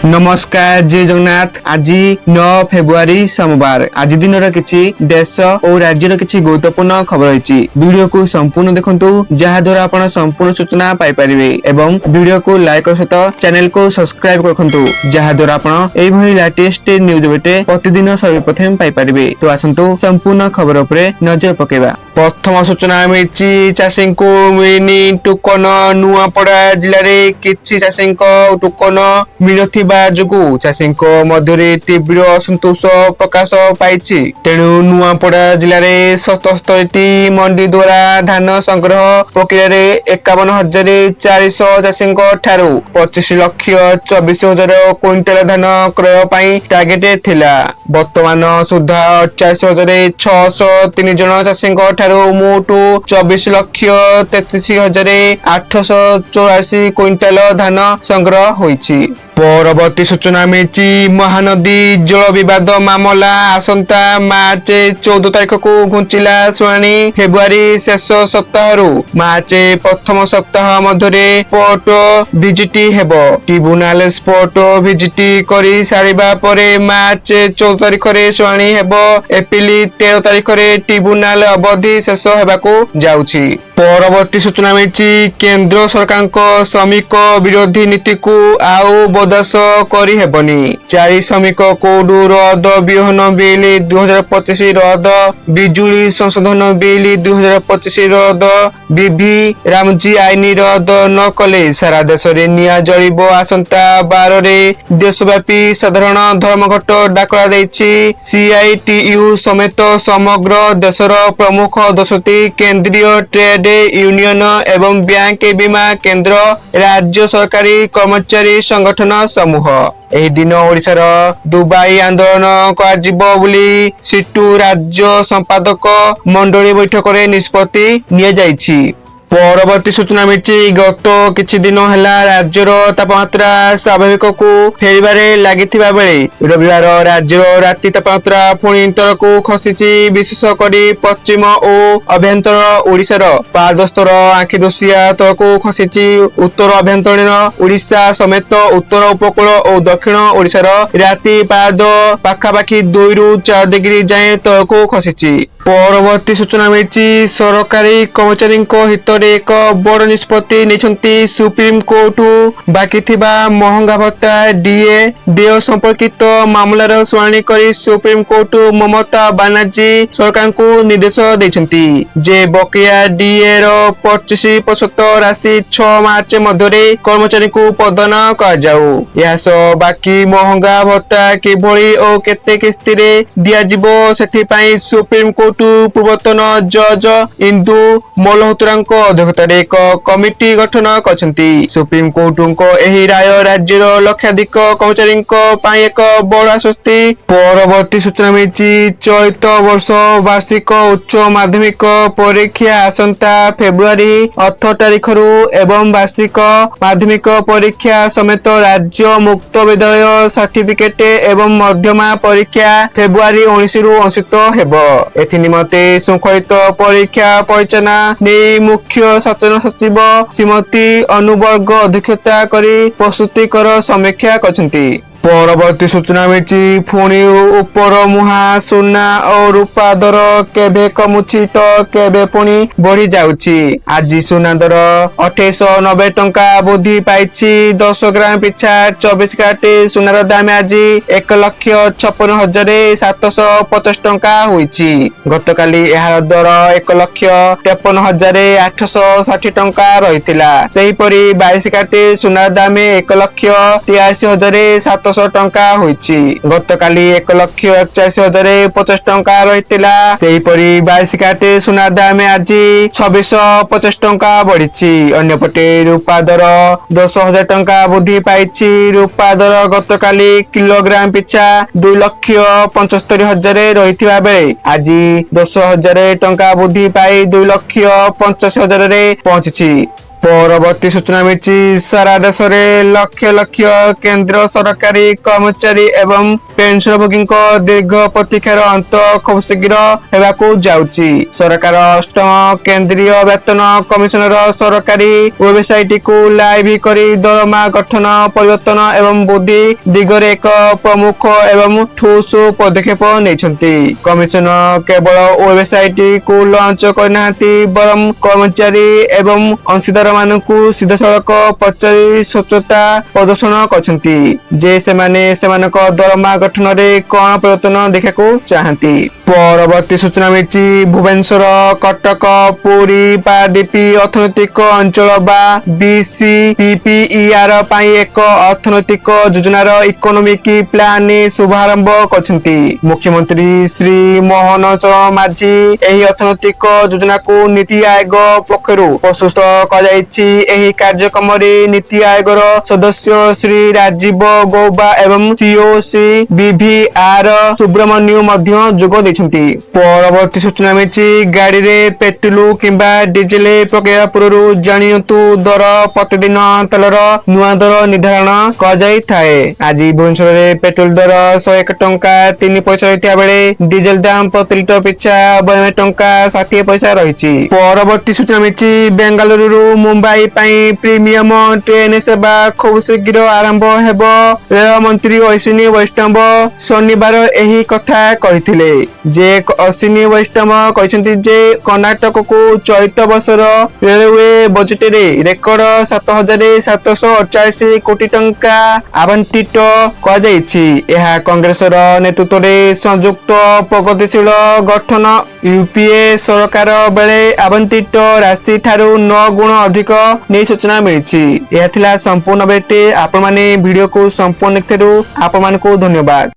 नमस्कार जय जगन्नाथ। आज 9 फेब्रुआरी सोमवार। आज दिन किसी देश और राज्यर किसी गुरुत्वपूर्ण खबर रही। वीडियो को संपूर्ण देखंतु जहाँ द्वारा आपण संपूर्ण सूचना पाई परिबे एवं वीडियो को लाइक और सहित चैनल को सब्सक्राइब रखंतु जहाँ द्वारा आपण एई भली लेटेस्ट न्यूज बेटे प्रतिदिन सर्वप्रथम पाई परिबे। तो आसंतु संपूर्ण खबर उपरे नजर पकेबा। प्रथम सूचना मिली चाषी को मिलनी टोकन। नुआपड़ा जिले में किसी चाषी टोकन मिलुथिबा जोगु चाषी मध्य तीव्र असंतोष प्रकाश पाई। तेणु नुआपड़ा जिले में 77 मंडी द्वारा धान संग्रह प्रक्रिया 51,400 चाषी ठारू 25,24,000 क्विंटाल धान क्रय पाई टार्गेट थिला। वर्तमान सुधा 48,603 जन चाषी ठारू मोट 24,33,884 क्विंटाल धान संग्रह होईछि। परवर्ती सूचना मिली महानदी जल विवाद मामला आसंता मार्च 14 तारिख को घुंचिला शुणाणी। फेब्रुआरी शेष सप्ताह मार्च प्रथम सप्ताह मध्य स्पॉट विजिट हेब। ट्रिब्यूनाल स्पॉट विजिट करी सारिबा परे मार्च 14 तारिख रे शुणाणी हेब। एप्रिल 13 तारिख रे ट्रिब्यूनाल अवधि शेष हेबाको जाउछि। परवर्ती सूचना मिली केंद्र सरकार को श्रमिक विरोधी नीति को आउ बदास करी हेबनी। 4 श्रमिक कोड रद्द विहन बिल 2025 रद्द बिजुली संशोधन बिल 2025 रद्द बीबी रामजी आईन रद्द न कले सारा देश में निया जलिब। आसंता 12 रे देशव्यापी साधारण धर्मघट डाकरा देछि। CITU समेत समग्र देशर प्रमुख 10टी केंद्रीय ट्रेड यूनियन एवं बैंक बीमा केंद्र राज्य सरकारी कर्मचारी संगठन समूह एही दिन ओडिशार दुबई आंदोलन कराजिबो बोली सिटू राज्य संपादक मंडली बैठक रे निष्पत्ति निया जायछि। परवर्ती सूचना मिली गत किछि दिन हैला राज्यर तापमात्रा स्वाभाविक को फेरिबारे लागिथिबा बेले रविवार राज्यर राति तापमात्रा पुणी तर को खसिछि। विशेष करी पश्चिम और अभ्यंतर ओडिशार पादस्तर आखिदोसिया तर को खसिछि। उत्तर अभ्यंतरीण ओडिशा समेत उत्तर उपकूल और दक्षिण ओडिशार राति पाद पाखापाखि 2 ରୁ 4 डिग्री जाए तर को खसिछि। परवर्ती सूचना मिली सरकारी कर्मचारी हित एक बड़ निष्पत्ति नहीं सुप्रीम कोर्ट। बाकी थिबा महंगा भत्ता डीए देय संपर्कित मामलार शुणाणी करी सुप्रीम कोर्ट ममता बनर्जी सरकार को निर्देश देछंती जे बकिया डीए रो 25% राशि 6 मार्च मध्य कर्मचारी को प्रदान कर जाऊ। यह सो बाकी महंगा भत्ता किभली और केते किस्ती रे दिया जिवो सेथि पई सुप्रीम कोर्ट पूर्वतन जज इंदु मल्होत्रा अध्यक्षतार एक कमिटी गठन करछंती। सुप्रीम कोर्ट एही राय राज्यर लक्षाधिक कर्मचारी एक बड़ आश्वस्ति। परवर्ती सूचना मिली चलित वर्ष वार्षिक उच्च माध्यमिक परीक्षा आसंता फेब्रुआरी 18 तारिख एवं वार्षिक माध्यमिक परीक्षा समेत राज्य मुक्त विद्यालय सर्टिफिकेट एवं मध्यमा परीक्षा फेब्रुआरी 19 रु अनुष्ठित हेब। एथि निमते शृंखलित परीक्षा परिचालना ने मुख्य शासन सचिव श्रीमती अनुवर्ग अध्यक्षता करी प्रस्तुतिकर समीक्षा करछंती। परवर्ती सूचना मिली पुणी उपर मुहा सुना और रूपा दर केबे कमुछि तो केबे पुणी बढ़ी जाउछि। आज सुना दर 2890 टंका वृद्धि पाइछि। 10 ग्राम पिछा 24 कैरेट सुनार दाम आज 1,56,750 टंका होइछि। गतकाली एहार दर 1,53,860 टंका रहितिला। सेहिपरि 22 कैरेट सुनार दाम 1,83,700 टंका होइछि। गतकाली 1,81,050 टंका रहितिला। सेहिपरि 22 कैरेट सुना दाम आज 2650 टंका बढ़िछि। अन्यपटे रूपा दर 10,000 टंका वृद्धि पाइछि। रूपा दर गतकाली किलोग्राम पिछा 2,75,000 रहिथिबा बेले आज 10,000 टंका वृद्धि पाई 2,85,000 रे पहुंचिछि। ପରବର୍ତ୍ତୀ ସୂଚନା ମିଳିଛି ସାରା ଦେଶରେ ଲକ୍ଷ ଲକ୍ଷ କେନ୍ଦ୍ର ସରକାରୀ କର୍ମଚାରୀ ଏବଂ ପେନସନଭୋଗୀଙ୍କ ଦୀର୍ଘ ପ୍ରତୀକ୍ଷାର ଅନ୍ତ ଖୁବ ଶୀଘ୍ର ହେବାକୁ ଯାଉଛି। ସରକାର ଅଷ୍ଟମ କେନ୍ଦ୍ରୀୟ ବେତନ କମିଶନର ସରକାରୀ ୱେବସାଇଟକୁ ଲାଇଭ କରି ଦରମା ଗଠନ ପରିବର୍ତ୍ତନ ଏବଂ ବୃଦ୍ଧି ଦିଗରେ ଏକ ପ୍ରମୁଖ ଏବଂ ଠୋସ୍ ପଦକ୍ଷେପ ନେଇଛନ୍ତି। କମିଶନ କେବଳ ୱେବସାଇଟକୁ ଲଞ୍ଚ କରିନାହାନ୍ତି, ବରଂ କର୍ମଚାରୀ ଏବଂ ଅଂଶୀଦାର ମାନଙ୍କୁ ସିଧାସଳଖ ପଚାରି ସ୍ୱଚ୍ଛତା ପ୍ରଦର୍ଶନ କରିଛନ୍ତି ଯେ ସେମାନେ ସେମାନଙ୍କ ଦରମା ଗଠନରେ କଣ ପରିବର୍ତ୍ତନ ଦେଖିବାକୁ ଚାହାନ୍ତି। ପରବର୍ତ୍ତୀ ସୂଚନା ମିଳିଛି ଭୁବନେଶ୍ୱର, କଟକ, ପୁରୀ, ପାରାଦୀପ ଅର୍ଥନୈତିକ ଅଞ୍ଚଳ ବା BCPPER ପାଇଁ ଏକ ଅର୍ଥନୈତିକ ଯୋଜନାର ଇକୋନୋମିକ ପ୍ଲାନ ଶୁଭାରମ୍ଭ କରିଛନ୍ତି। ମୁଖ୍ୟମନ୍ତ୍ରୀ ଶ୍ରୀ ମୋହନ ଚରଣ ମାଝୀ ଏହି ଅର୍ଥନୈତିକ ଯୋଜନାକୁ ନୀତି ଆୟୋଗ ପକ୍ଷରୁ ପ୍ରସ୍ତୁତ କରାଯାଇଛି। ଏହି କାର୍ଯ୍ୟକ୍ରମରେ ନୀତି ଆୟୋଗର ସଦସ୍ୟ ଶ୍ରୀ ରାଜୀବ ଗୌବା ଏବଂ CEO ଶ୍ରୀ BVR ସୁବ୍ରମଣ୍ୟୁ ମଧ୍ୟ ଯୋଗ ଦେଇଛନ୍ତି। ପରବର୍ତ୍ତୀ ସୂଚନା ମିଳିଛି ଗାଡିରେ ପେଟ୍ରୋଲ କିମ୍ବା ଡିଜେଲ ପକାଇବା ପୂର୍ବରୁ ଜାଣିନ୍ତୁ ଦର। ପ୍ରତିଦିନ ତେଲର ନୂଆ ଦର ନିର୍ଦ୍ଧାରଣ କରାଯାଇଥାଏ। ଆଜି ଭୁବନେଶ୍ୱରରେ ପେଟ୍ରୋଲ ଦର 101 ଟଙ୍କା 3 ପଇସା ରହିଥିବା ବେଳେ ଡିଜେଲ ଦାମ ପ୍ରତି ଲିଟର ପିଛା 92 ଟଙ୍କା 60 ପଇସା ରହିଛି। ପରବର୍ତ୍ତୀ ସୂଚନା ମିଳିଛି ବେଙ୍ଗାଲୁରୁ ମୁମ୍ବାଇ ପାଇଁ ପ୍ରିମିୟମ ଟ୍ରେନ ସେବା ଖୁବ ଶୀଘ୍ର ଆରମ୍ଭ ହେବ। ରେଳ ମନ୍ତ୍ରୀ ଅଶ୍ୱିନୀ ବୈଷ୍ଣବ ଶନିବାର ଏହି କଥା କହିଥିଲେ ଯେ ଅଶ୍ୱିନୀ ବୈଷ୍ଣବ କହିଛନ୍ତି ଯେ କର୍ଣ୍ଣାଟକକୁ ଚଳିତ ବର୍ଷର ରେଳୱେ ବଜେଟରେ ରେକର୍ଡ 7,748 କୋଟି ଟଙ୍କା ଆବଣ୍ଟିତ କରାଯାଇଛି। ଏହା କଂଗ୍ରେସର ନେତୃତ୍ୱରେ ସଂଯୁକ୍ତ ପ୍ରଗତିଶୀଳ ଗଠନ UPA ସରକାର ବେଳେ ଆବଣ୍ଟିତ ରାଶି ଠାରୁ 9 ଗୁଣ ଅଧିକ ନେଇ ସୂଚନା ମିଳିଛି। ଏହା ଥିଲା ସମ୍ପୂର୍ଣ୍ଣ ଅପଡେଟ୍। ଆପଣମାନେ ଭିଡିଓକୁ ସମ୍ପୂର୍ଣ୍ଣ ଦେଖିଥିବାରୁ ଆପଣମାନଙ୍କୁ ଧନ୍ୟବାଦ।